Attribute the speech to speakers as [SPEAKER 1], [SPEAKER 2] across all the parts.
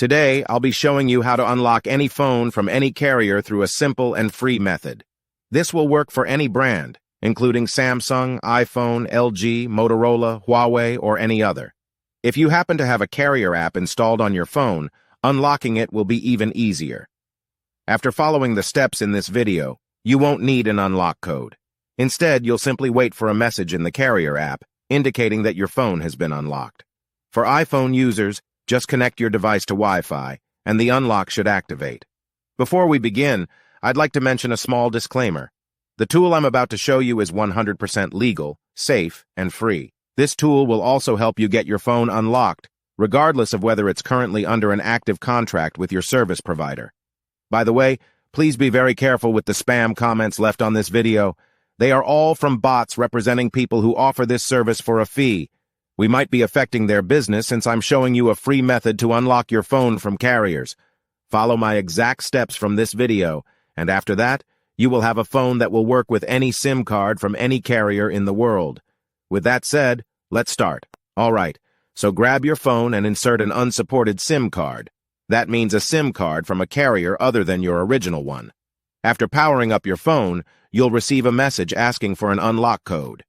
[SPEAKER 1] Today, I'll be showing you how to unlock any phone from any carrier through a simple and free method. This will work for any brand, including Samsung, iPhone, LG, Motorola, Huawei, or any other. If you happen to have a carrier app installed on your phone, unlocking it will be even easier. After following the steps in this video, you won't need an unlock code. Instead, you'll simply wait for a message in the carrier app indicating that your phone has been unlocked. For iPhone users, just connect your device to Wi-Fi, and the unlock should activate. Before we begin, I'd like to mention a small disclaimer. The tool I'm about to show you is 100% legal, safe, and free. This tool will also help you get your phone unlocked, regardless of whether it's currently under an active contract with your service provider. By the way, please be very careful with the spam comments left on this video. They are all from bots representing people who offer this service for a fee. We might be affecting their business since I'm showing you a free method to unlock your phone from carriers. Follow my exact steps from this video, and after that, you will have a phone that will work with any SIM card from any carrier in the world. With that said, let's start. All right, so grab your phone and insert an unsupported SIM card. That means a SIM card from a carrier other than your original one. After powering up your phone, you'll receive a message asking for an unlock code.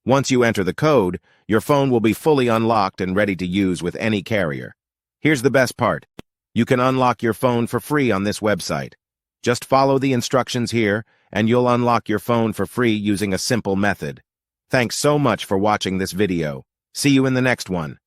[SPEAKER 1] Once you enter the code, your phone will be fully unlocked and ready to use with any carrier. Here's the best part. You can unlock your phone for free on this website. Just follow the instructions here, and you'll unlock your phone for free using a simple method. Thanks so much for watching this video. See you in the next one.